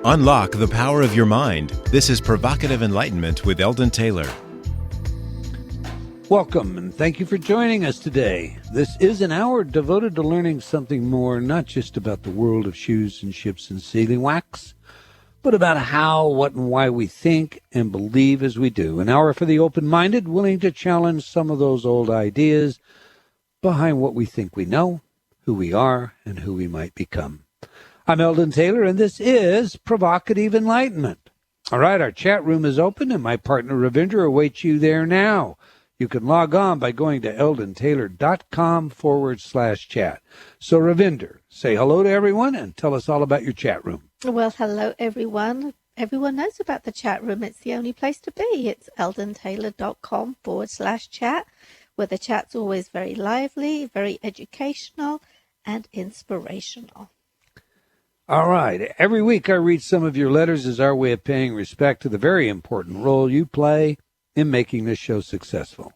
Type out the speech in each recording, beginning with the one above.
Unlock the power of your mind. This is Provocative Enlightenment with Eldon Taylor. Welcome, and thank you for joining us today. This is an hour devoted to learning something more, not just about the world of shoes and ships and sealing wax, but about how, what, and why we think and believe as we do. An hour for the open-minded, willing to challenge some of those old ideas behind what we think we know, who we are, and who we might become. I'm Eldon Taylor, and this is Provocative Enlightenment. All right, our chat room is open, and my partner Ravinder awaits you there now. You can log on by going to eldontaylor.com/chat. So, Ravinder, say hello to everyone and tell us all about your chat room. Well, hello, everyone. Everyone knows about the chat room. It's the only place to be. It's eldontaylor.com/chat, where the chat's always very lively, very educational, and inspirational. All right. Every week I read some of your letters as our way of paying respect to the very important role you play in making this show successful.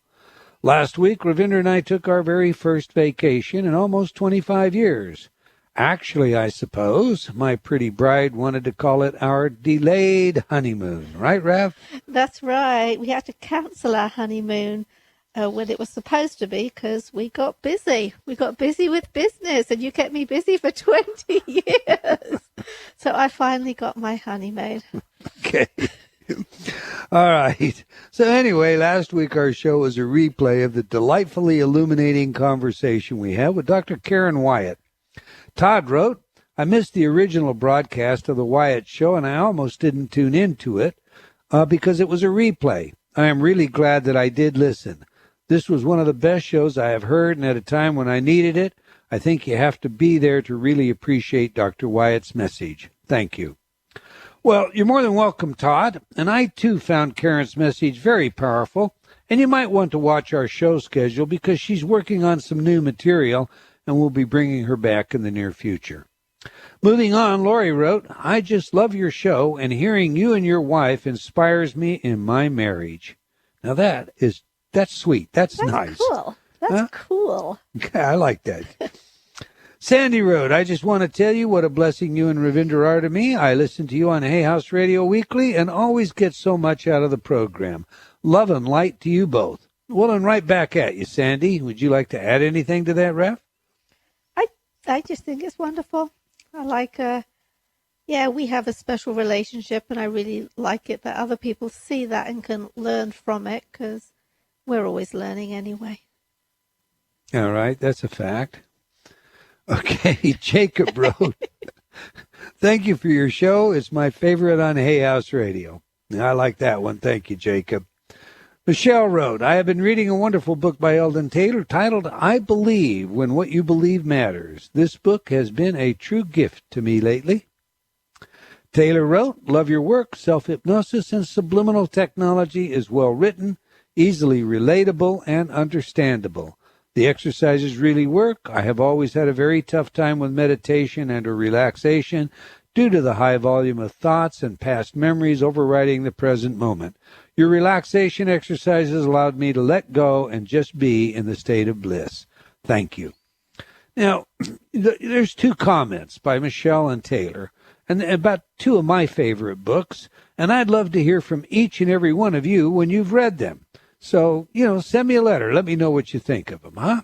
Last week, Ravinder and I took our very first vacation in almost 25 years. Actually, I suppose my pretty bride wanted to call it our delayed honeymoon. Right, Rav? That's right. We had to cancel our honeymoon when it was supposed to be because we got busy. We got busy with business, and you kept me busy for 20 years. So I finally got my honeymoon. Okay. All right. So anyway, last week our show was a replay of the delightfully illuminating conversation we had with Dr. Karen Wyatt. Todd wrote, I missed the original broadcast of the Wyatt show, and I almost didn't tune into it because it was a replay. I am really glad that I did listen. This was one of the best shows I have heard, and at a time when I needed it. I think you have to be there to really appreciate Dr. Wyatt's message. Thank you. Well, you're more than welcome, Todd. And I, too, found Karen's message very powerful. And you might want to watch our show schedule because she's working on some new material, and we'll be bringing her back in the near future. Moving on, Lori wrote, I just love your show, and hearing you and your wife inspires me in my marriage. Now, that's sweet. That's nice. Cool. That's cool. Yeah, I like that. Sandy wrote, I just want to tell you what a blessing you and Ravinder are to me. I listen to you on Hay House Radio weekly and always get so much out of the program. Love and light to you both. Well, and right back at you, Sandy. Would you like to add anything to that, Ref? I just think it's wonderful. I like, we have a special relationship, and I really like it that other people see that and can learn from it because we're always learning anyway. All right, that's a fact. Okay, Jacob wrote, thank you for your show. It's my favorite on Hay House Radio. I like that one. Thank you, Jacob. Michelle wrote, I have been reading a wonderful book by Eldon Taylor titled, I Believe When What You Believe Matters. This book has been a true gift to me lately. Taylor wrote, love your work. Self-hypnosis and subliminal technology is well written, easily relatable, and understandable. The exercises really work. I have always had a very tough time with meditation and or relaxation due to the high volume of thoughts and past memories overriding the present moment. Your relaxation exercises allowed me to let go and just be in the state of bliss. Thank you. Now, there's two comments by Michelle and Taylor, and about two of my favorite books, and I'd love to hear from each and every one of you when you've read them. So, send me a letter. Let me know what you think of them, huh?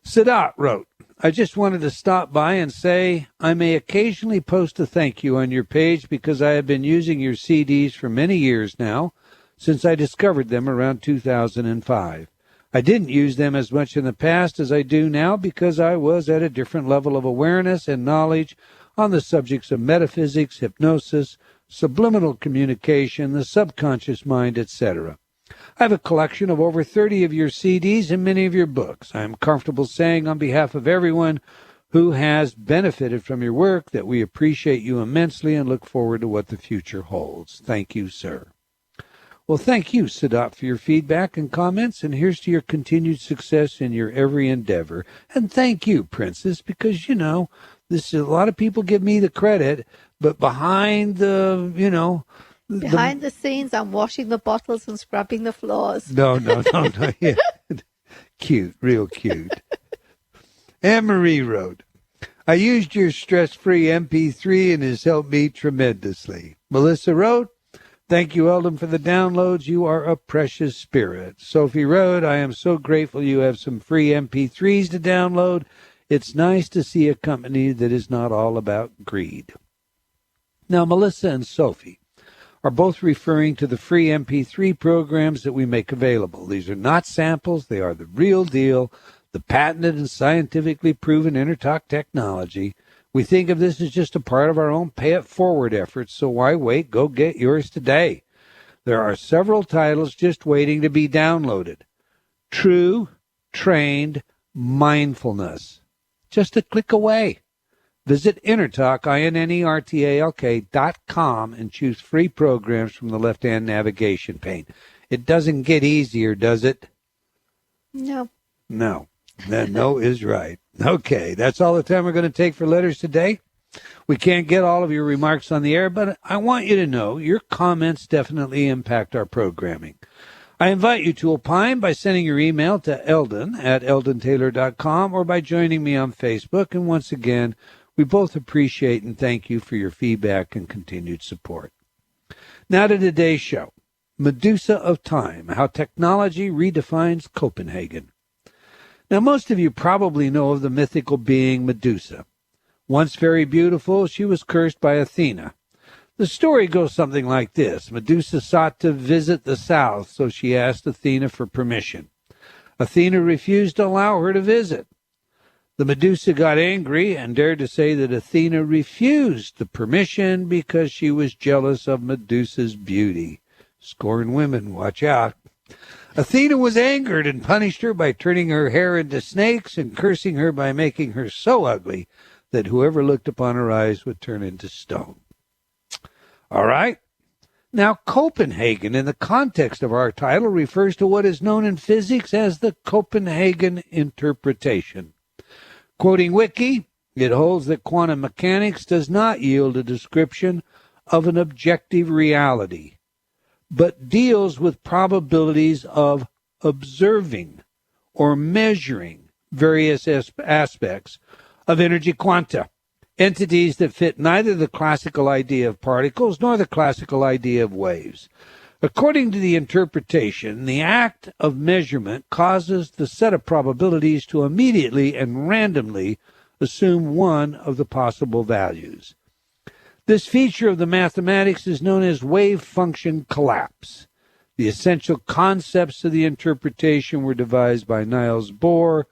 Sadat wrote, I just wanted to stop by and say I may occasionally post a thank you on your page because I have been using your CDs for many years now, since I discovered them around 2005. I didn't use them as much in the past as I do now because I was at a different level of awareness and knowledge on the subjects of metaphysics, hypnosis, subliminal communication, the subconscious mind, etc. I have a collection of over 30 of your CDs and many of your books. I am comfortable saying on behalf of everyone who has benefited from your work that we appreciate you immensely and look forward to what the future holds. Thank you, sir. Well, thank you, Sadat, for your feedback and comments, and here's to your continued success in your every endeavor. And thank you, Princess, because, this a lot of people give me the credit, but behind the scenes, I'm washing the bottles and scrubbing the floors. No. Yeah. Cute, real cute. Anne-Marie wrote, I used your stress-free MP3 and has helped me tremendously. Melissa wrote, thank you, Eldon, for the downloads. You are a precious spirit. Sophie wrote, I am so grateful you have some free MP3s to download. It's nice to see a company that is not all about greed. Now, Melissa and Sophie are both referring to the free MP3 programs that we make available. These are not samples. They are the real deal, the patented and scientifically proven Intertalk technology. We think of this as just a part of our own pay-it-forward efforts, so why wait? Go get yours today. There are several titles just waiting to be downloaded. True, Trained, Mindfulness. Just a click away. Visit Intertalk, INNERTALK.com and choose free programs from the left-hand navigation pane. It doesn't get easier, does it? No. No. That no is right. Okay, that's all the time we're going to take for letters today. We can't get all of your remarks on the air, but I want you to know your comments definitely impact our programming. I invite you to opine by sending your email to eldon@eldontaylor.com or by joining me on Facebook. And once again, we both appreciate and thank you for your feedback and continued support. Now to today's show, Medusa of Time, How Technology Redefines Copenhagen. Now, most of you probably know of the mythical being Medusa. Once very beautiful, she was cursed by Athena. The story goes something like this. Medusa sought to visit the south, so she asked Athena for permission. Athena refused to allow her to visit. The Medusa got angry and dared to say that Athena refused the permission because she was jealous of Medusa's beauty. Scorn women, watch out. Athena was angered and punished her by turning her hair into snakes and cursing her by making her so ugly that whoever looked upon her eyes would turn into stone. All right. Now, Copenhagen, in the context of our title, refers to what is known in physics as the Copenhagen interpretation. Quoting Wiki, it holds that quantum mechanics does not yield a description of an objective reality, but deals with probabilities of observing or measuring various aspects of energy quanta, entities that fit neither the classical idea of particles nor the classical idea of waves. According to the interpretation, the act of measurement causes the set of probabilities to immediately and randomly assume one of the possible values. This feature of the mathematics is known as wave function collapse. The essential concepts of the interpretation were devised by Niels Bohr,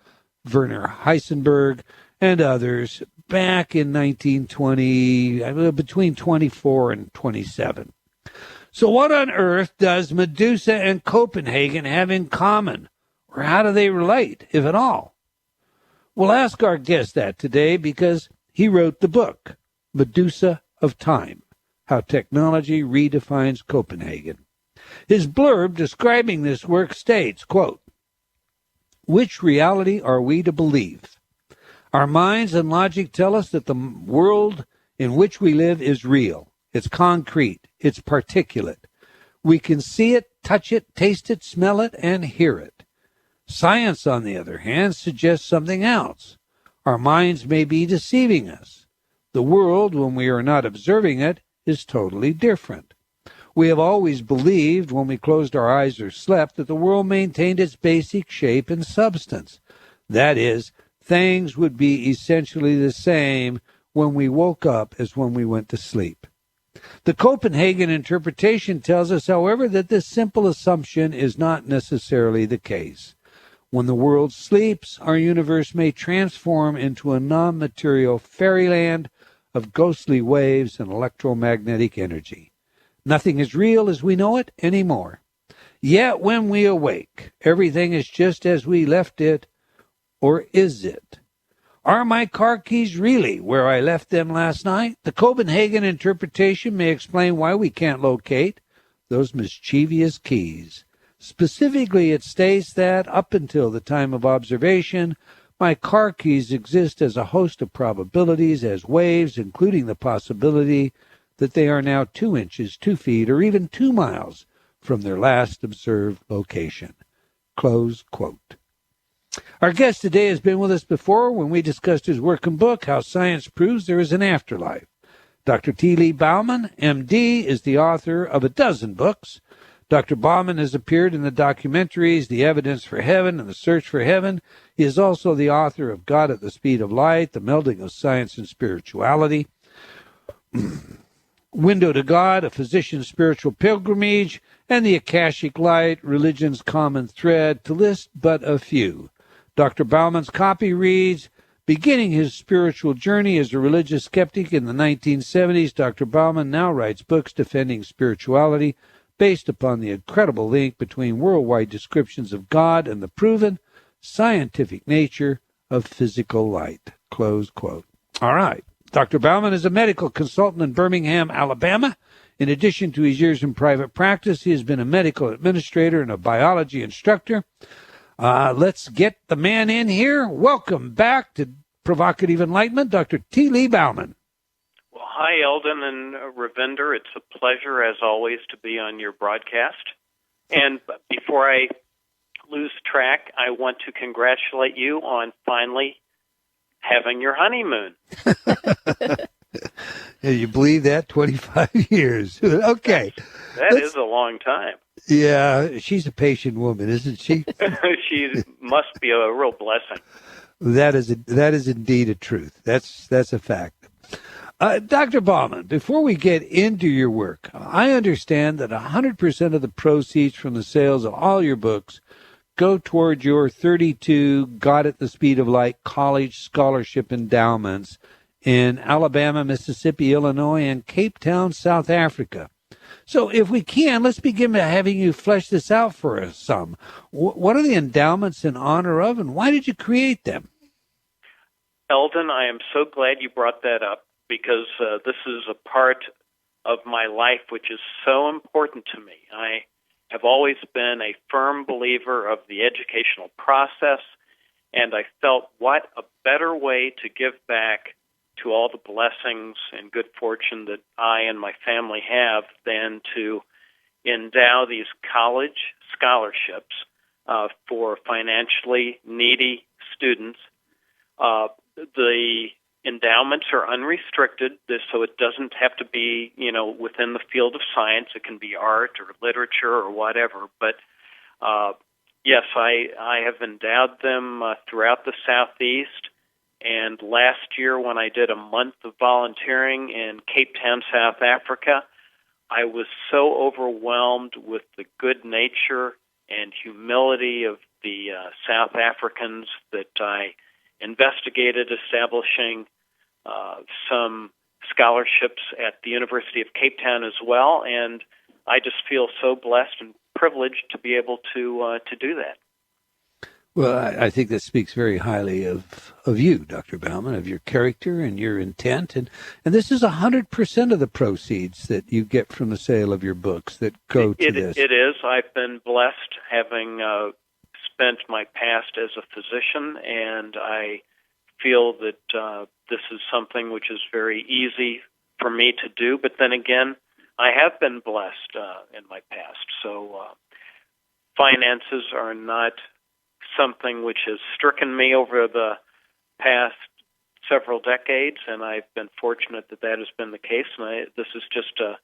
Werner Heisenberg, and others back in 1920, between 24 and 27. So what on earth does Medusa and Copenhagen have in common? Or how do they relate, if at all? We'll ask our guest that today because he wrote the book, Medusa of Time, How Technology Redefines Copenhagen. His blurb describing this work states, quote, which reality are we to believe? Our minds and logic tell us that the world in which we live is real. It's concrete. It's particulate. We can see it, touch it, taste it, smell it, and hear it. Science, on the other hand, suggests something else. Our minds may be deceiving us. The world, when we are not observing it, is totally different. We have always believed, when we closed our eyes or slept, that the world maintained its basic shape and substance. That is, things would be essentially the same when we woke up as when we went to sleep. The Copenhagen interpretation tells us, however, that this simple assumption is not necessarily the case. When the world sleeps, our universe may transform into a non-material fairyland of ghostly waves and electromagnetic energy. Nothing is real as we know it anymore. Yet when we awake, everything is just as we left it, or is it? Are my car keys really where I left them last night? The Copenhagen interpretation may explain why we can't locate those mischievous keys. Specifically, it states that up until the time of observation, my car keys exist as a host of probabilities, as waves, including the possibility that they are now 2 inches, 2 feet, or even 2 miles from their last observed location. Close quote. Our guest today has been with us before when we discussed his work and book, How Science Proves There is an Afterlife. Dr. T. Lee Baumann, M.D., is the author of a dozen books. Dr. Baumann has appeared in the documentaries The Evidence for Heaven and The Search for Heaven. He is also the author of God at the Speed of Light, The Melding of Science and Spirituality, Window to God, A Physician's Spiritual Pilgrimage, and The Akashic Light, Religion's Common Thread, to list but a few. Dr. Baumann's copy reads, beginning his spiritual journey as a religious skeptic in the 1970s, Dr. Baumann now writes books defending spirituality based upon the incredible link between worldwide descriptions of God and the proven scientific nature of physical light. Close quote. All right. Dr. Baumann is a medical consultant in Birmingham, Alabama. In addition to his years in private practice, he has been a medical administrator and a biology instructor. Let's get the man in here. Welcome back to Provocative Enlightenment, Dr. T. Lee Baumann. Well, hi, Eldon and Ravinder. It's a pleasure, as always, to be on your broadcast. And before I lose track, I want to congratulate you on finally having your honeymoon. You believe that? 25 years. Okay. That is a long time. Yeah, she's a patient woman, isn't she? She must be a real blessing. That is indeed a truth. That's a fact. Dr. Baumann, before we get into your work, I understand that 100% of the proceeds from the sales of all your books go toward your 32 God at the Speed of Light college scholarship endowments in Alabama, Mississippi, Illinois, and Cape Town, South Africa. So if we can, let's begin by having you flesh this out for us some. What are the endowments in honor of, and why did you create them? Eldon, I am so glad you brought that up, because this is a part of my life which is so important to me. I have always been a firm believer of the educational process, and I felt what a better way to give back to all the blessings and good fortune that I and my family have than to endow these college scholarships for financially needy students. The endowments are unrestricted, so it doesn't have to be, within the field of science. It can be art or literature or whatever. But yes, I have endowed them throughout the Southeast. And last year, when I did a month of volunteering in Cape Town, South Africa, I was so overwhelmed with the good nature and humility of the South Africans that I investigated establishing some scholarships at the University of Cape Town as well, and I just feel so blessed and privileged to be able to do that. Well, I think that speaks very highly of you, Dr. Baumann, of your character and your intent, and this is 100% of the proceeds that you get from the sale of your books that go to this. It is. I've been blessed having spent my past as a physician, and I feel that this is something which is very easy for me to do. But then again, I have been blessed in my past. So finances are not something which has stricken me over the past several decades, and I've been fortunate that has been the case. And this is just a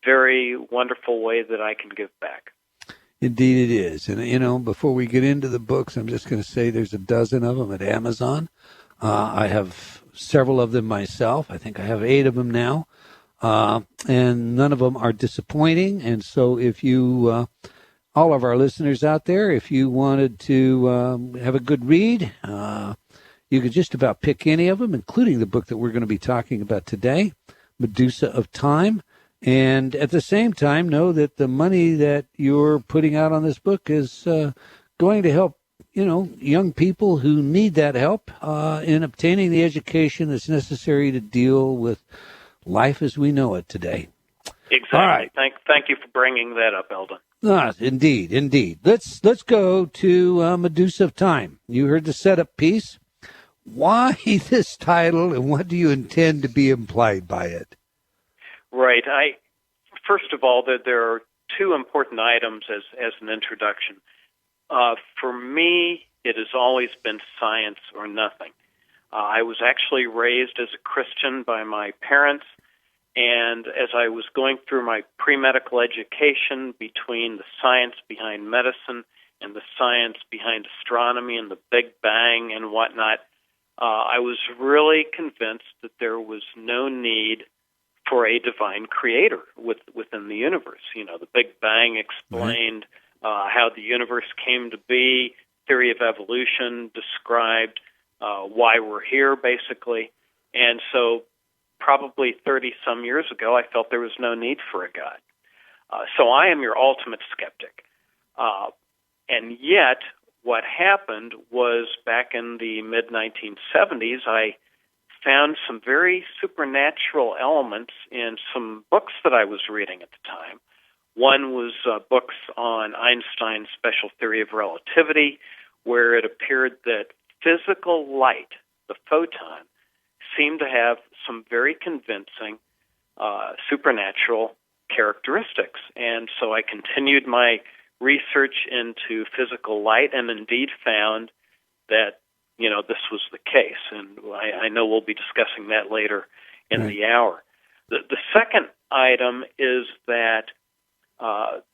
very wonderful way that I can give back. Indeed it is. And, before we get into the books, I'm just going to say there's a dozen of them at Amazon. I have several of them myself. I think I have 8 of them now. And none of them are disappointing. And so if you, all of our listeners out there, if you wanted to have a good read, you could just about pick any of them, including the book that we're going to be talking about today, Medusa of Time. And at the same time, know that the money that you're putting out on this book is going to help, young people who need that help in obtaining the education that's necessary to deal with life as we know it today. Exactly. All right. Thank you for bringing that up, Eldon. Indeed. Let's go to Medusa of Time. You heard the setup piece. Why this title, and what do you intend to be implied by it? Right. First of all, there are 2 important items as an introduction. For me, it has always been science or nothing. I was actually raised as a Christian by my parents, and as I was going through my pre-medical education between the science behind medicine and the science behind astronomy and the Big Bang and whatnot, I was really convinced that there was no need for a divine creator within the universe. You know, the Big Bang explained how the universe came to be, theory of evolution described why we're here, basically. And so probably 30-some years ago, I felt there was no need for a God. So I am your ultimate skeptic. And yet, what happened was back in the mid-1970s, I found some very supernatural elements in some books that I was reading at the time. One was books on Einstein's special theory of relativity, where it appeared that physical light, the photon, seemed to have some very convincing supernatural characteristics. And so I continued my research into physical light and indeed found that, you know, this was the case. And I know we'll be discussing that later in the hour. The second item is that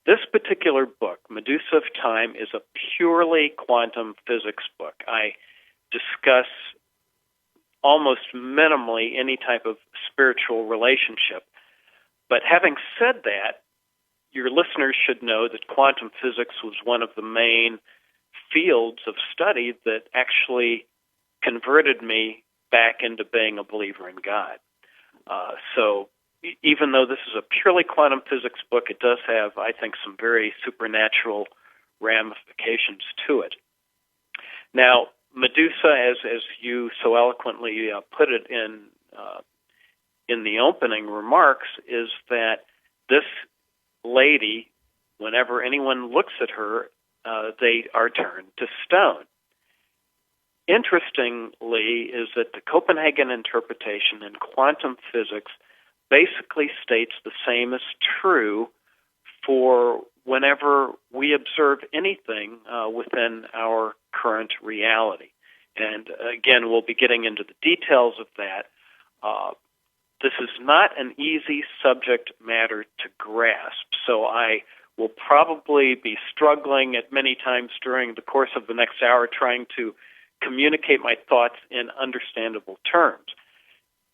this particular book, Medusa of Time, is a purely quantum physics book. I discuss almost minimally any type of spiritual relationship. But having said that, your listeners should know that quantum physics was one of the main fields of study that actually converted me back into being a believer in God. So even though this is a purely quantum physics book, it does have, I think, some very supernatural ramifications to it. Now, Medusa, as you so eloquently put it in the opening remarks, is that this lady, whenever anyone looks at her, they are turned to stone. Interestingly, is that the Copenhagen interpretation in quantum physics basically states the same is true for whenever we observe anything within our current reality. And again, we'll be getting into the details of that. This is not an easy subject matter to grasp, so I will probably be struggling at many times during the course of the next hour trying to communicate my thoughts in understandable terms.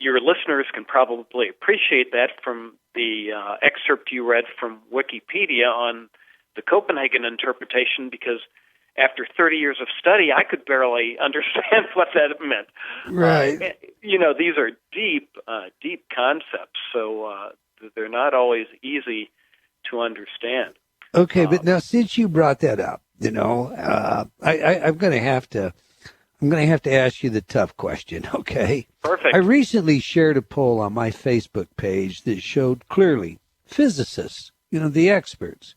Your listeners can probably appreciate that from the excerpt you read from Wikipedia on the Copenhagen interpretation, because after 30 years of study, I could barely understand what that meant. Right. These are deep concepts, so they're not always easy to understand. Okay, but now since you brought that up, I'm going to have to ask you the tough question. Okay. Perfect. I recently shared a poll on my Facebook page that showed clearly physicists, the experts,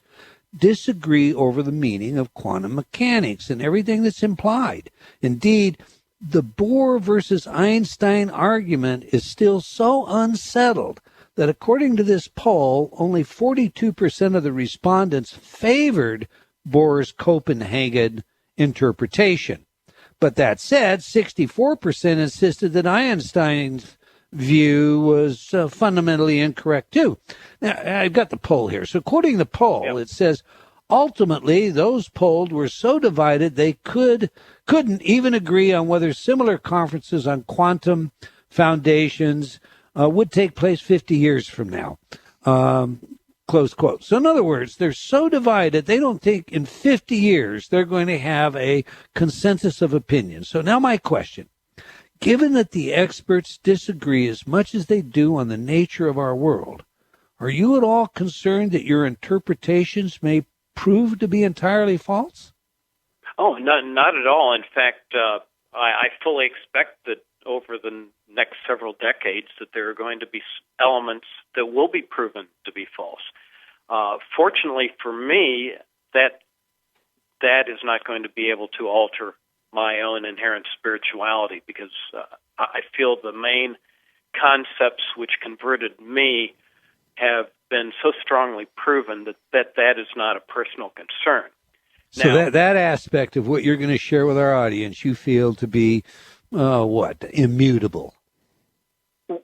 disagree over the meaning of quantum mechanics and everything that's implied. Indeed, the Bohr versus Einstein argument is still so unsettled that according to this poll, only 42% of the respondents favored Bohr's Copenhagen interpretation. But that said, 64% insisted that Einstein's view was fundamentally incorrect too. Now, I've got the poll here. So quoting the poll, It says, ultimately, those polled were so divided they couldn't even agree on whether similar conferences on quantum foundations would take place 50 years from now. Close quote. So in other words, they're so divided, they don't think in 50 years they're going to have a consensus of opinion. So now my question, given that the experts disagree as much as they do on the nature of our world, are you at all concerned that your interpretations may prove to be entirely false? Oh, not at all. In fact, I fully expect that over the next several decades that there are going to be elements that will be proven to be false. Fortunately for me, that is not going to be able to alter my own inherent spirituality, because I feel the main concepts which converted me have been so strongly proven that is not a personal concern. So Now, that aspect of what you're going to share with our audience, you feel to be immutable.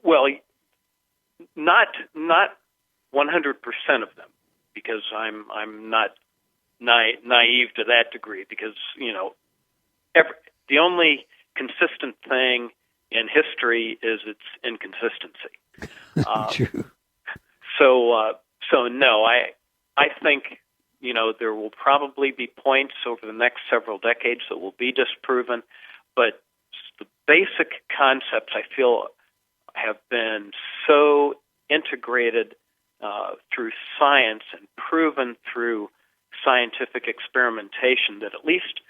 well, not 100% of them, because I'm not naive to that degree. Because the only consistent thing in history is its inconsistency. True. So no, I think there will probably be points over the next several decades that will be disproven, but the basic concepts I feel have been so integrated through science and proven through scientific experimentation that at least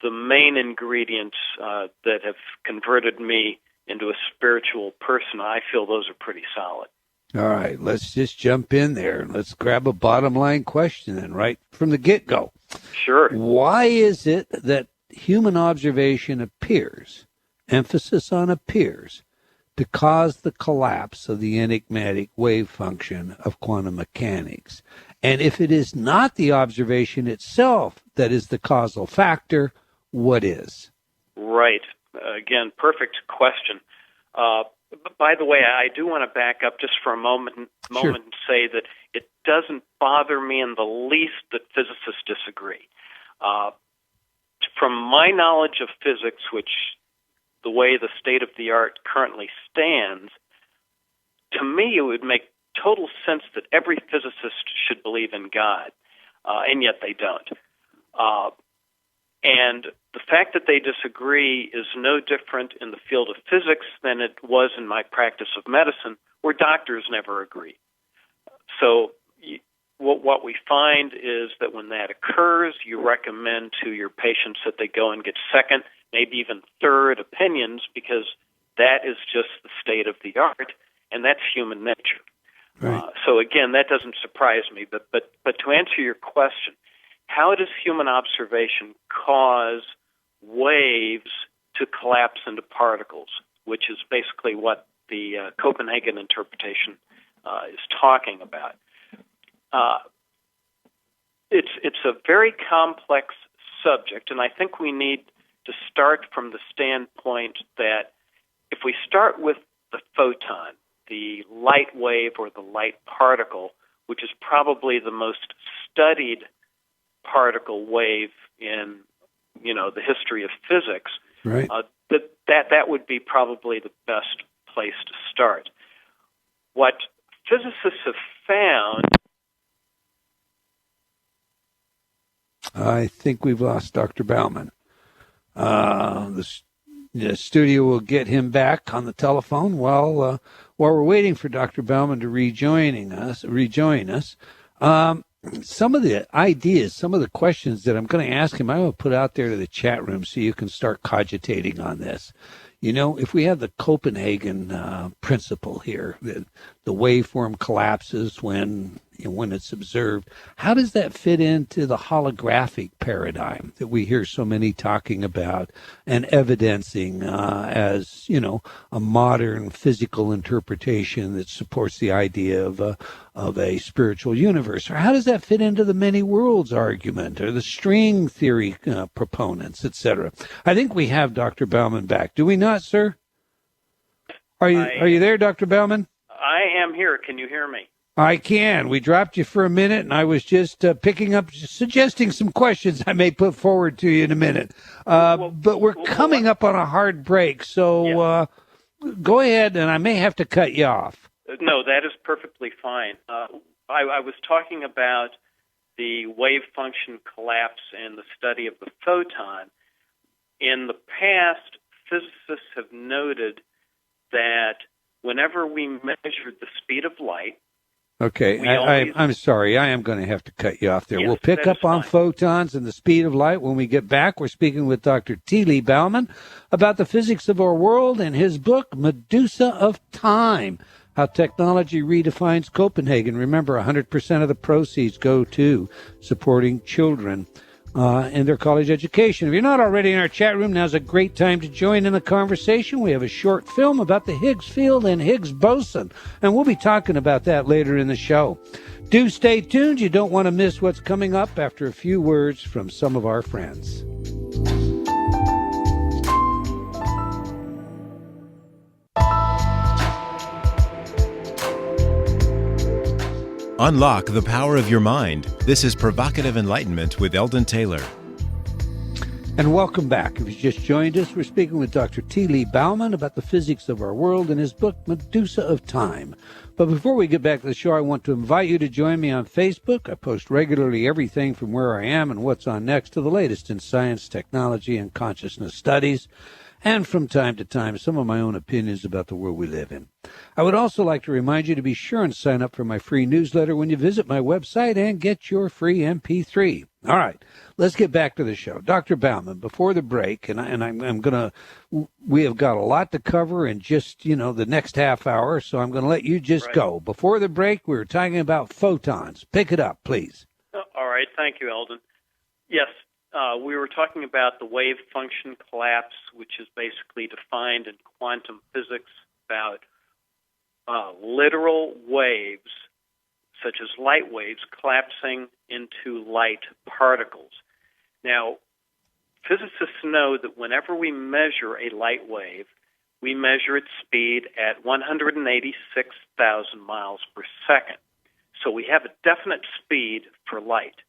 the main ingredients that have converted me into a spiritual person, I feel those are pretty solid. All right, let's just jump in there and let's grab a bottom line question then, right from the get-go. Sure. Why is it that human observation appears, emphasis on appears, to cause the collapse of the enigmatic wave function of quantum mechanics? And if it is not the observation itself that is the causal factor, what is? Right. Again, perfect question. By the way, I do want to back up just for a moment Sure. and say that it doesn't bother me in the least that physicists disagree. From my knowledge of physics, which the way the state of the art currently stands, to me it would make total sense that every physicist should believe in God, and yet they don't. And the fact that they disagree is no different in the field of physics than it was in my practice of medicine, where doctors never agree. So what we find is that when that occurs, you recommend to your patients that they go and get second, maybe even third opinions, because that is just the state of the art, and that's human nature. Right. So again, that doesn't surprise me. But to answer your question, how does human observation cause waves to collapse into particles, which is basically what the Copenhagen interpretation is talking about? It's a very complex subject, and I think we need to start from the standpoint that if we start with the photon, the light wave or the light particle, which is probably the most studied particle wave in the history of physics, Right. that would be probably the best place to start. What physicists have found. I think we've lost Dr. Baumann. The studio will get him back on the telephone while we're waiting for Dr. Baumann to rejoin us. Some of the ideas, some of the questions that I'm going to ask him, I will put out there to the chat room so you can start cogitating on this. If we have the Copenhagen principle here, that the waveform collapses when it's observed, how does that fit into the holographic paradigm that we hear so many talking about and evidencing as, a modern physical interpretation that supports the idea of a spiritual universe? Or how does that fit into the many worlds argument or the string theory proponents, etc.? I think we have Dr. Baumann back. Do we not, sir? Are you there, Dr. Baumann? I am here. Can you hear me? I can. We dropped you for a minute, and I was just suggesting some questions I may put forward to you in a minute. But we're coming up on a hard break, so go ahead, and I may have to cut you off. No, that is perfectly fine. I was talking about the wave function collapse and the study of the photon. In the past, physicists have noted that whenever we measured the speed of light, okay, I'm sorry. I am going to have to cut you off there. Yes, we'll pick up on photons and the speed of light when we get back. We're speaking with Dr. T. Lee Baumann about the physics of our world and his book, Medusa of Time, How Technology Redefines Copenhagen. Remember, 100% of the proceeds go to supporting children in their college education. If you're not already in our chat room, now's a great time to join in the conversation. We have a short film about the Higgs field and Higgs boson, and we'll be talking about that later in the show. Do stay tuned. You don't want to miss what's coming up after a few words from some of our friends. Unlock the power of your mind. This is Provocative Enlightenment with Eldon Taylor. And welcome back. If you just joined us, we're speaking with Dr. T. Lee Baumann about the physics of our world in his book, Medusa of Time. But before we get back to the show, I want to invite you to join me on Facebook. I post regularly everything from where I am and what's on next to the latest in science, technology, and consciousness studies, and from time to time, some of my own opinions about the world we live in. I would also like to remind you to be sure and sign up for my free newsletter when you visit my website and get your free MP3. All right, let's get back to the show. Dr. Baumann, before the break, we have got a lot to cover in just, the next half hour, so I'm going to let you just go. Before the break, we were talking about photons. Pick it up, please. All right, thank you, Eldon. Yes, we were talking about the wave function collapse, which is basically defined in quantum physics about literal waves, such as light waves, collapsing into light particles. Now, physicists know that whenever we measure a light wave, we measure its speed at 186,000 miles per second. So we have a definite speed for light.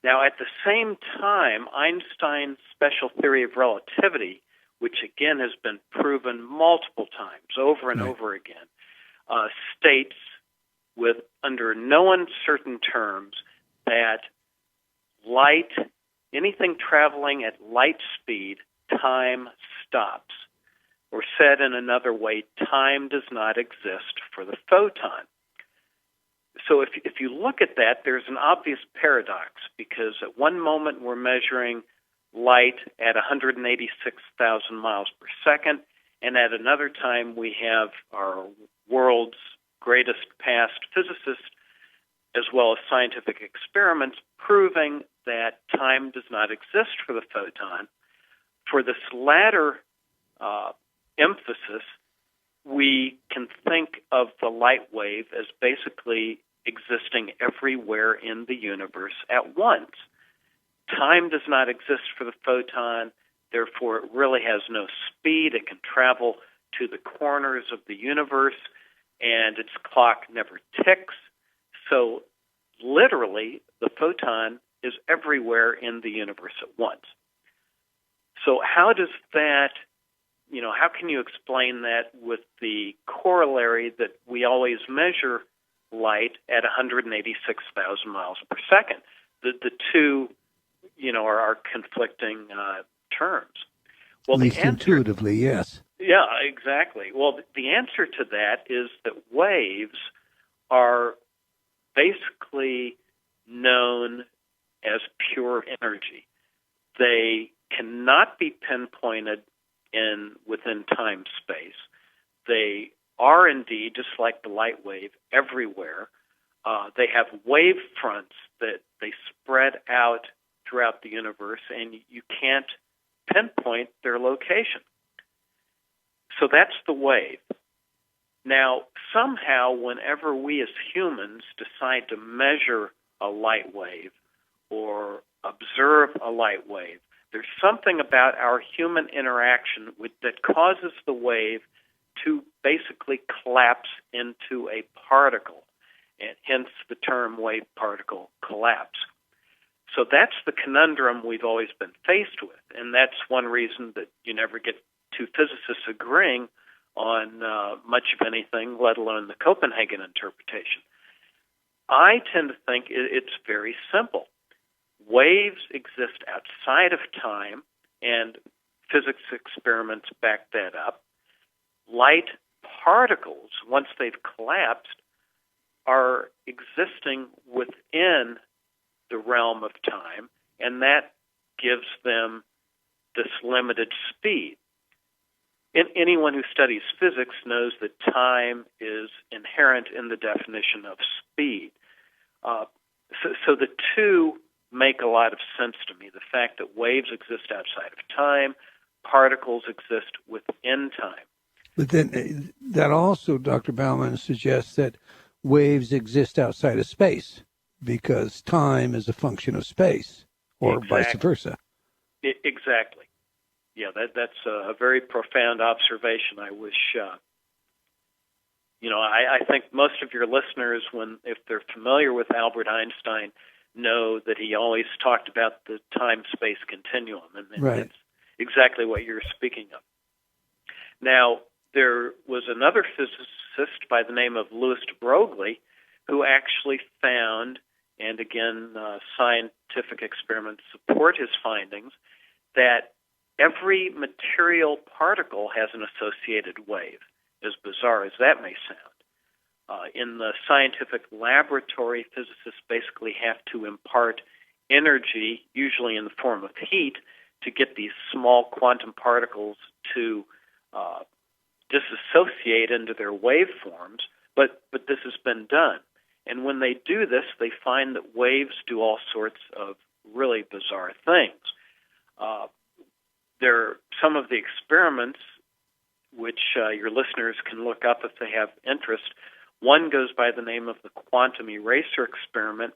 Now, at the same time, Einstein's special theory of relativity, which again has been proven multiple times, over and over again, states with under no uncertain terms that light, anything traveling at light speed, time stops. Or said in another way, time does not exist for the photon. So if you look at that, there's an obvious paradox, because at one moment we're measuring light at 186,000 miles per second, and at another time we have our world's greatest past physicists, as well as scientific experiments, proving that time does not exist for the photon. For this latter emphasis, we can think of the light wave as basically existing everywhere in the universe at once. Time does not exist for the photon, therefore it really has no speed. It can travel to the corners of the universe, and its clock never ticks. So literally, the photon is everywhere in the universe at once. So how does that, how can you explain that with the corollary that we always measure light at 186,000 miles per second? The two, are conflicting terms. Well, at least intuitively, yes. Yeah, exactly. Well, the answer to that is that waves are basically known as pure energy. They cannot be pinpointed within time-space. They are indeed, just like the light wave, everywhere. They have wave fronts that they spread out throughout the universe, and you can't pinpoint their location. So that's the wave. Now, somehow, whenever we as humans decide to measure a light wave or observe a light wave, there's something about our human interaction that causes the wave to basically collapse into a particle, and hence the term wave-particle collapse. So that's the conundrum we've always been faced with, and that's one reason that you never get two physicists agreeing on much of anything, let alone the Copenhagen interpretation. I tend to think it's very simple. Waves exist outside of time, and physics experiments back that up. Light particles, once they've collapsed, are existing within the realm of time, and that gives them this limited speed. Anyone who studies physics knows that time is inherent in the definition of speed. So the two make a lot of sense to me. The fact that waves exist outside of time, particles exist within time. But then that also, Dr. Baumann, suggests that waves exist outside of space because time is a function of space, or vice versa. Exactly. Yeah, that's a very profound observation. I wish, I think most of your listeners, if they're familiar with Albert Einstein, know that he always talked about the time-space continuum, and that's exactly what you're speaking of. Now, there was another physicist by the name of Louis de Broglie who actually found, and again, scientific experiments support his findings, that every material particle has an associated wave, as bizarre as that may sound. In the scientific laboratory, physicists basically have to impart energy, usually in the form of heat, to get these small quantum particles to disassociate into their waveforms, but this has been done. And when they do this, they find that waves do all sorts of really bizarre things. There are some of the experiments which your listeners can look up if they have interest. One goes by the name of the quantum eraser experiment.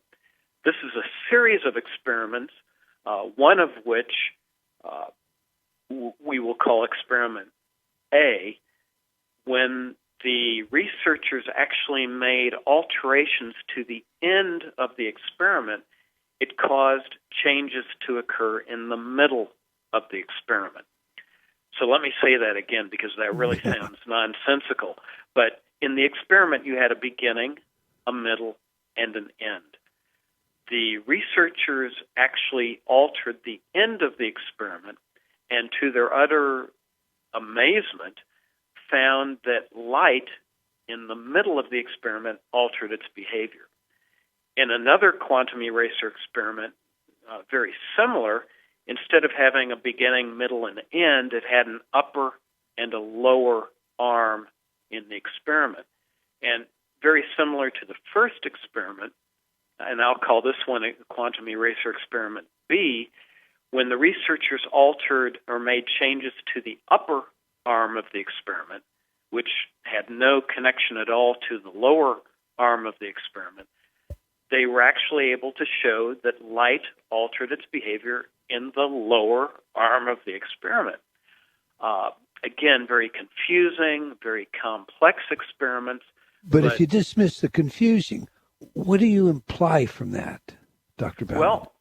This is a series of experiments, one of which we will call Experiment A, when the researchers actually made alterations to the end of the experiment, it caused changes to occur in the middle of the experiment. So let me say that again because that really sounds nonsensical. But in the experiment, you had a beginning, a middle, and an end. The researchers actually altered the end of the experiment, and to their utter amazement, found that light in the middle of the experiment altered its behavior. In another quantum eraser experiment, very similar, instead of having a beginning, middle, and end, it had an upper and a lower arm in the experiment. And very similar to the first experiment, and I'll call this one a quantum eraser experiment B, when the researchers altered or made changes to the upper arm of the experiment, which had no connection at all to the lower arm of the experiment, they were actually able to show that light altered its behavior in the lower arm of the experiment. Again, very confusing, very complex experiments. But if you dismiss the confusing, what do you imply from that, Dr. Baumann? Well,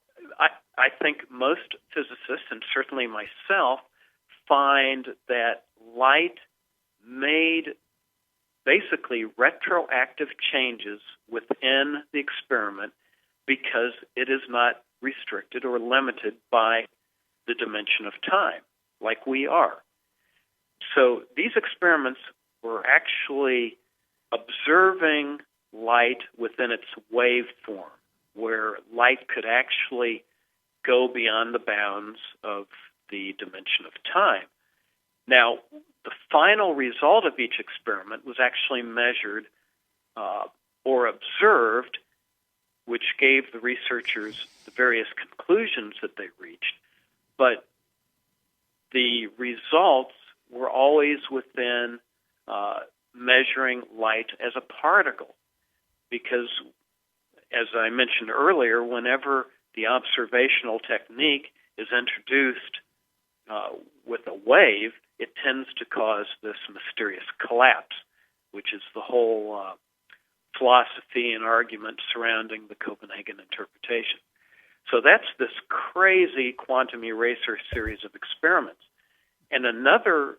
I think most physicists, and certainly myself, find that light made basically retroactive changes within the experiment because it is not restricted or limited by the dimension of time, like we are. So these experiments were actually observing light within its waveform, where light could actually go beyond the bounds of the dimension of time. Now, the final result of each experiment was actually measured or observed, which gave the researchers the various conclusions that they reached. But the results were always within measuring light as a particle, because, as I mentioned earlier, whenever the observational technique is introduced with a wave, it tends to cause this mysterious collapse, which is the whole philosophy and argument surrounding the Copenhagen interpretation. So that's this crazy quantum eraser series of experiments. And another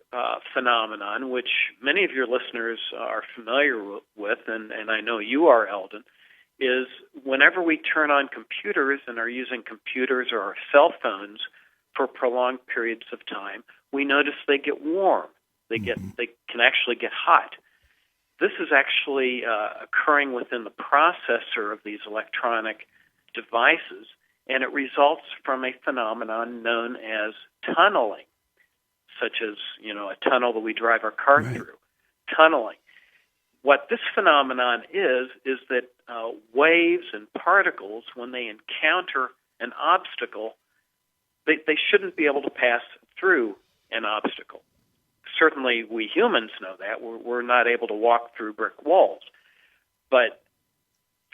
phenomenon, which many of your listeners are familiar with, and I know you are, Eldon, is whenever we turn on computers and are using computers or our cell phones for prolonged periods of time, we notice they get warm. They can actually get hot. This is actually occurring within the processor of these electronic devices, and it results from a phenomenon known as tunneling, such as, a tunnel that we drive our car through. Tunneling. What this phenomenon is that waves and particles, when they encounter an obstacle, they shouldn't be able to pass through an obstacle. Certainly we humans know that. We're not able to walk through brick walls. But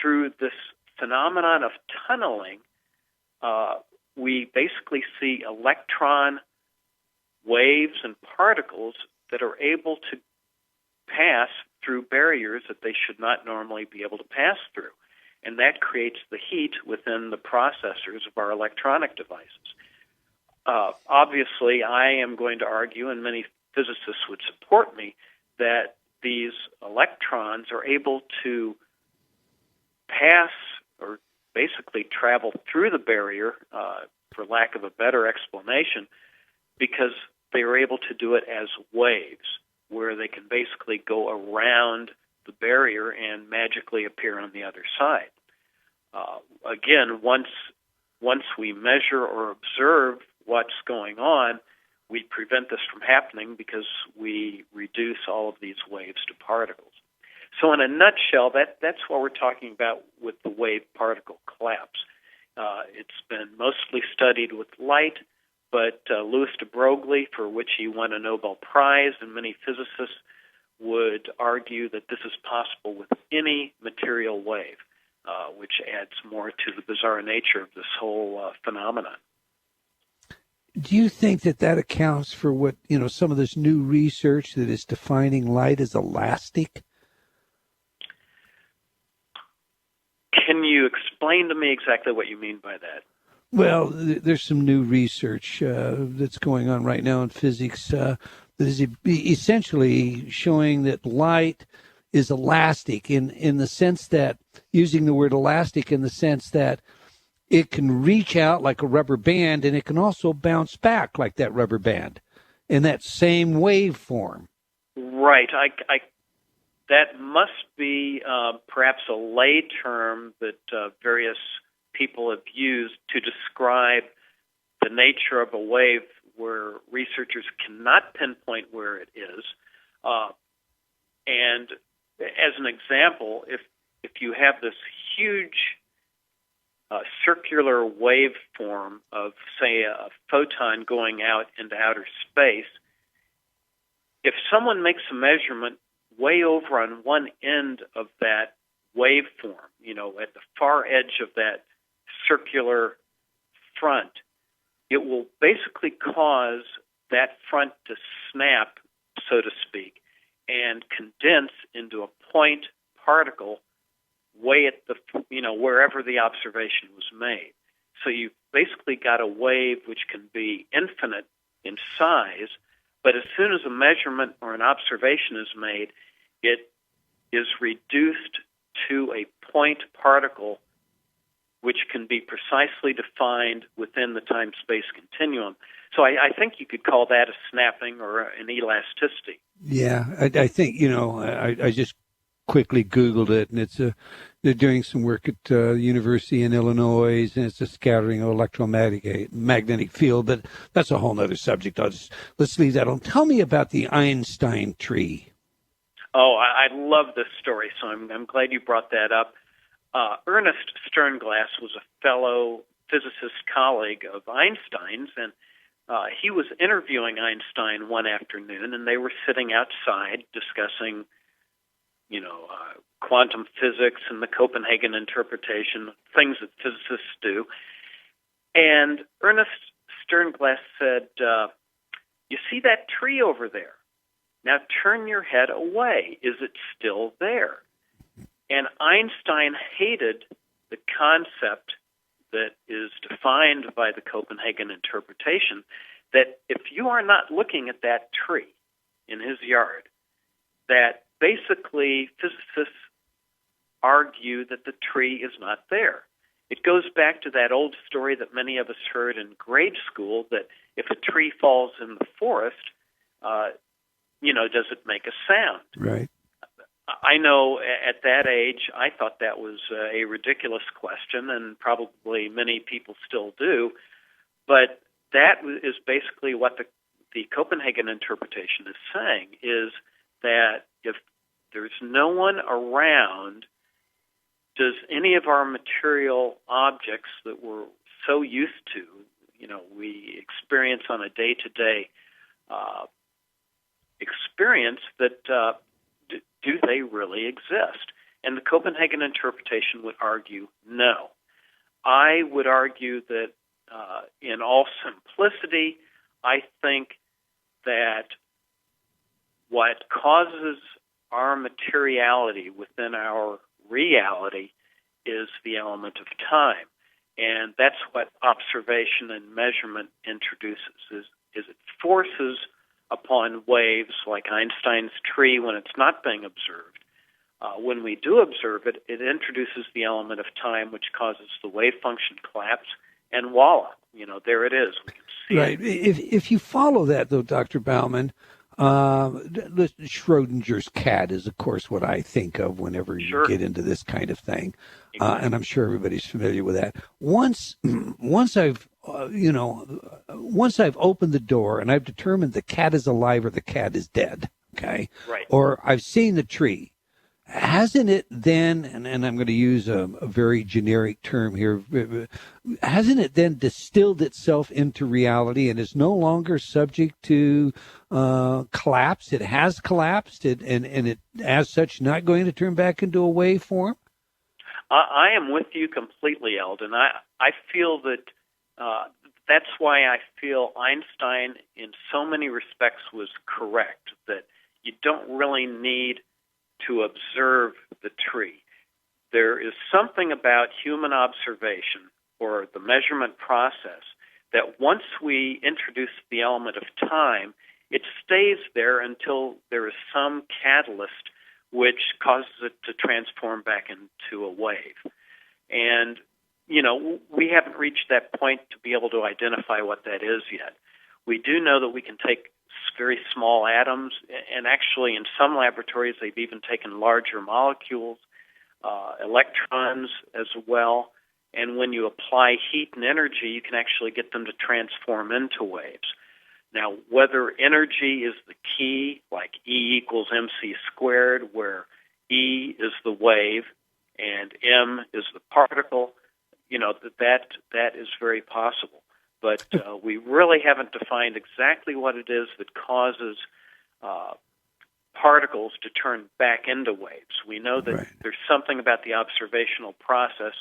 through this phenomenon of tunneling, we basically see electron waves and particles that are able to pass through barriers that they should not normally be able to pass through. And that creates the heat within the processors of our electronic devices. Obviously, I am going to argue, and many physicists would support me, that these electrons are able to pass or basically travel through the barrier, for lack of a better explanation, because they are able to do it as waves, where they can basically go around the barrier and magically appear on the other side. Again, once we measure or observe what's going on, we prevent this from happening because we reduce all of these waves to particles. So in a nutshell, that's what we're talking about with the wave-particle collapse. It's been mostly studied with light, but Louis de Broglie, for which he won a Nobel Prize, and many physicists would argue that this is possible with any material wave, which adds more to the bizarre nature of this whole phenomenon. Do you think that accounts for what, some of this new research that is defining light as elastic? Can you explain to me exactly what you mean by that? Well, there's some new research that's going on right now in physics that is essentially showing that light is elastic in the sense that, using the word elastic in the sense that it can reach out like a rubber band, and it can also bounce back like that rubber band in that same waveform. Right. That must be perhaps a lay term that various people have used to describe the nature of a wave where researchers cannot pinpoint where it is. And as an example, if you have this huge circular waveform of, say, a photon going out into outer space, if someone makes a measurement way over on one end of that waveform, at the far edge of that circular front, it will basically cause that front to snap, so to speak, and condense into a point particle way at the, wherever the observation was made. So you've basically got a wave which can be infinite in size, but as soon as a measurement or an observation is made, it is reduced to a point particle which can be precisely defined within the time-space continuum. So I think you could call that a snapping or an elasticity. Yeah, I think, I just quickly Googled it, and they're doing some work at University in Illinois, and it's a scattering of electromagnetic field, but that's a whole other subject. Let's leave that alone. Tell me about the Einstein tree. Oh, I love this story, so I'm glad you brought that up. Ernest Sternglass was a fellow physicist colleague of Einstein's, and he was interviewing Einstein one afternoon, and they were sitting outside discussing, quantum physics and the Copenhagen interpretation, things that physicists do. And Ernest Sternglass said, you see that tree over there? Now turn your head away. Is it still there? And Einstein hated the concept that is defined by the Copenhagen interpretation that if you are not looking at that tree in his yard, that basically physicists argue that the tree is not there. It goes back to that old story that many of us heard in grade school that if a tree falls in the forest, does it make a sound? Right. I know at that age I thought that was a ridiculous question, and probably many people still do, but that is basically what the Copenhagen interpretation is saying, is that if there's no one around, does any of our material objects that we're so used to, we experience on a day-to-day experience, that do they really exist? And the Copenhagen interpretation would argue no. I would argue that in all simplicity, I think that what causes our materiality within our reality is the element of time. And that's what observation and measurement introduces, is it forces upon waves like Einstein's tree when it's not being observed. When we do observe it, it introduces the element of time, which causes the wave function collapse, and voila, there it is. We can see right. it. If you follow that, though, Dr. Baumann, Schrodinger's cat is, of course, what I think of whenever you get into this kind of thing, and I'm sure everybody's familiar with that. Once I've opened the door and I've determined the cat is alive or the cat is dead, okay, right, or I've seen the tree. Hasn't it then, and I'm going to use a very generic term here, hasn't it then distilled itself into reality and is no longer subject to collapse? It has collapsed, and it, as such, not going to turn back into a waveform? I am with you completely, Eldon. I feel that that's why I feel Einstein, in so many respects, was correct, that you don't really need to observe the tree. There is something about human observation or the measurement process that once we introduce the element of time, it stays there until there is some catalyst which causes it to transform back into a wave. And, we haven't reached that point to be able to identify what that is yet. We do know that we can take very small atoms, and actually in some laboratories they've even taken larger molecules, electrons as well, and when you apply heat and energy, you can actually get them to transform into waves. Now, whether energy is the key, like E equals mc squared, where E is the wave and m is the particle, that is very possible. But we really haven't defined exactly what it is that causes particles to turn back into waves. We know that there's something about the observational process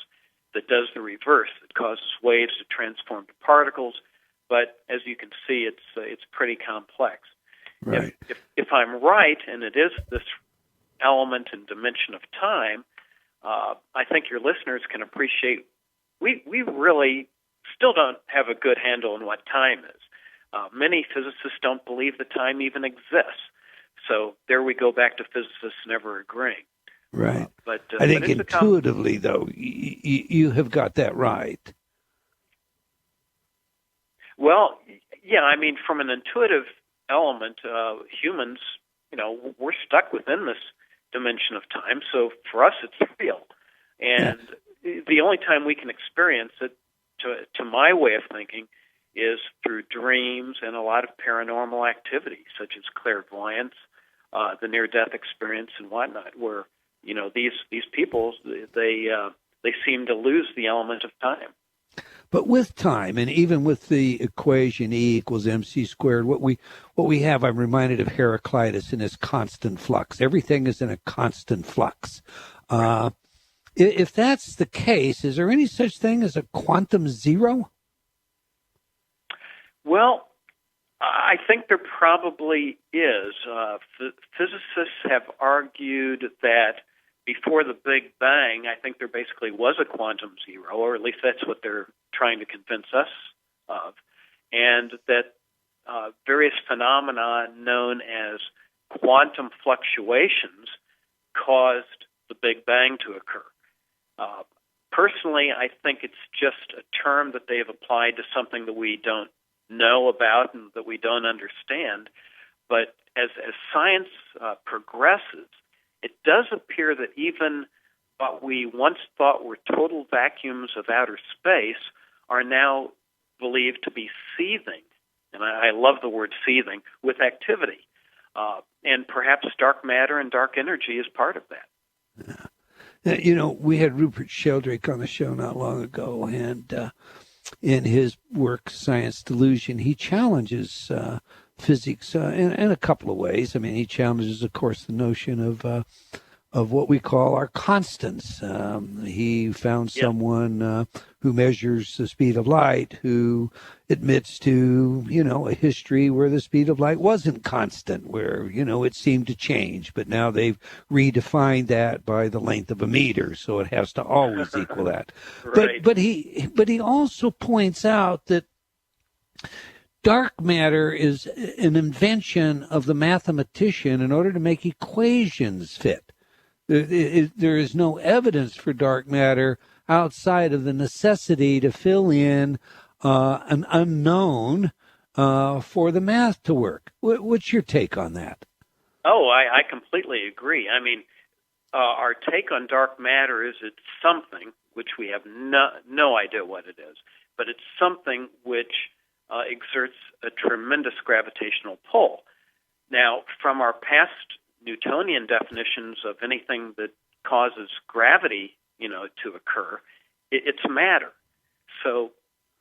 that does the reverse, that causes waves to transform to particles. But as you can see, it's pretty complex. Right. If I'm right, and it is this element and dimension of time, I think your listeners can appreciate we really still don't have a good handle on what time is. Many physicists don't believe that time even exists. So there we go back to physicists never agreeing. Right. But I think intuitively, though, you have got that right. Well, yeah, from an intuitive element, humans, we're stuck within this dimension of time. So for us, it's real. And the only time we can experience it, to my way of thinking, is through dreams and a lot of paranormal activity, such as clairvoyance, the near-death experience, and whatnot, where these people they seem to lose the element of time. But with time, and even with the equation E equals mc squared, what we have, I'm reminded of Heraclitus in his constant flux. Everything is in a constant flux. If that's the case, is there any such thing as a quantum zero? Well, I think there probably is. Physicists have argued that before the Big Bang, I think there basically was a quantum zero, or at least that's what they're trying to convince us of, and that various phenomena known as quantum fluctuations caused the Big Bang to occur. Personally, I think it's just a term that they have applied to something that we don't know about and that we don't understand. But as science progresses, it does appear that even what we once thought were total vacuums of outer space are now believed to be seething, and I love the word seething, with activity. And perhaps dark matter and dark energy is part of that. Yeah. We had Rupert Sheldrake on the show not long ago, and in his work, Science Delusion, he challenges physics in a couple of ways. He challenges, of course, the notion of of what we call our constants. He found someone who measures the speed of light, who admits to, a history where the speed of light wasn't constant, where, it seemed to change. But now they've redefined that by the length of a meter, so it has to always equal that. Right. But he also points out that dark matter is an invention of the mathematician in order to make equations fit. There is no evidence for dark matter outside of the necessity to fill in an unknown for the math to work. What's your take on that? Oh, I completely agree. I mean, our take on dark matter is it's something which we have no idea what it is, but it's something which exerts a tremendous gravitational pull. Now, from our past Newtonian definitions of anything that causes gravity, to occur, it's matter. So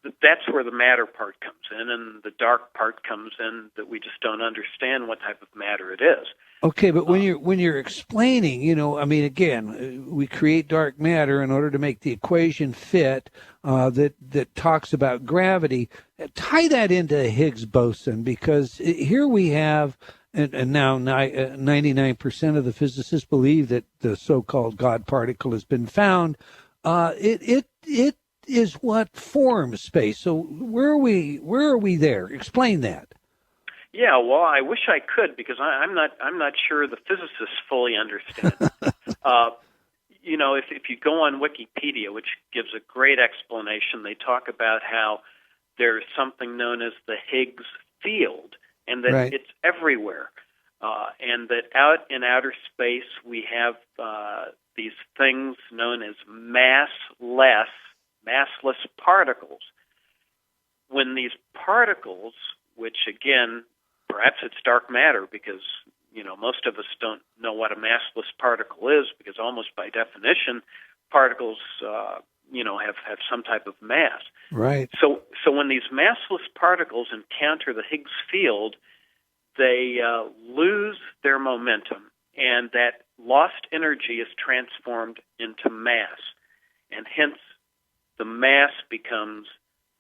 that's where the matter part comes in, and the dark part comes in that we just don't understand what type of matter it is. Okay, but when you're explaining, again, we create dark matter in order to make the equation fit that talks about gravity. Tie that into Higgs boson, because here we have. And now 99% of the physicists believe that the so-called God particle has been found. It is what forms space. So where are we there? Explain that. Yeah, well, I wish I could, because I'm not sure the physicists fully understand. If you go on Wikipedia, which gives a great explanation, they talk about how there's something known as the Higgs field, and that it's everywhere, and that out in outer space we have these things known as massless particles. When these particles, which again, perhaps it's dark matter, because most of us don't know what a massless particle is, because almost by definition, particles have some type of mass. Right. So when these massless particles encounter the Higgs field, they lose their momentum, and that lost energy is transformed into mass, and hence the mass becomes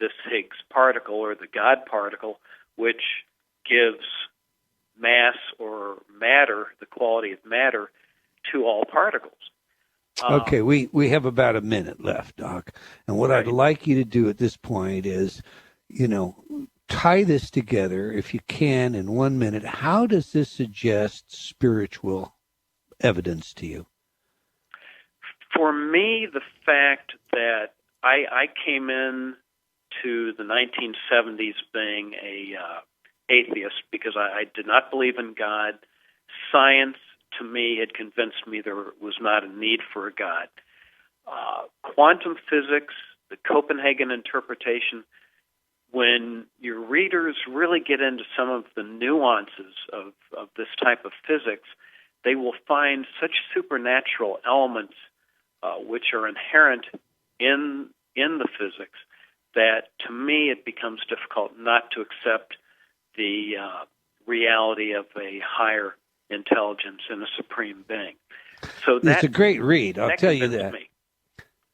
this Higgs particle, or the God particle, which gives mass or matter, the quality of matter, to all particles. Okay, we have about a minute left, Doc. And what I'd like you to do at this point is, tie this together, if you can, in 1 minute. How does this suggest spiritual evidence to you? For me, the fact that I came in to the 1970s being a atheist, because I did not believe in God. Science, to me, had convinced me there was not a need for a God. Quantum physics, the Copenhagen interpretation, when your readers really get into some of the nuances of this type of physics, they will find such supernatural elements which are inherent in the physics that, to me, it becomes difficult not to accept the reality of a higher intelligence and a supreme being. So it's a great read, I'll tell you that. Me.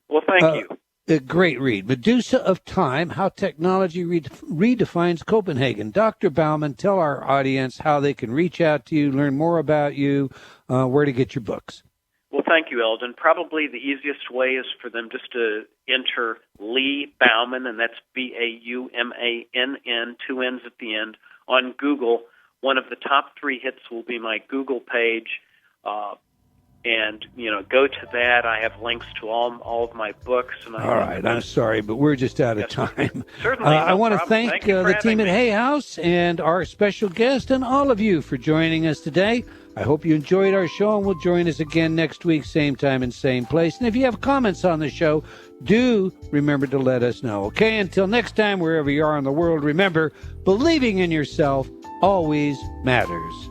Well, thank you. A great read. Medusa of Time, How Technology Redefines Copenhagen. Dr. Baumann, tell our audience how they can reach out to you, learn more about you, where to get your books. Well, thank you, Eldon. Probably the easiest way is for them just to enter Lee Baumann, and that's Baumann, 2 N's at the end, on Google. One of the top 3 hits will be my Google page. And, go to that. I have links to all of my books. And all right. I'm sorry, but we're just out of time. Certainly. I want to thank the team at Hay House and our special guest and all of you for joining us today. I hope you enjoyed our show, and will join us again next week, same time and same place. And if you have comments on the show, do remember to let us know. Okay, until next time, wherever you are in the world, remember, believing in yourself always matters.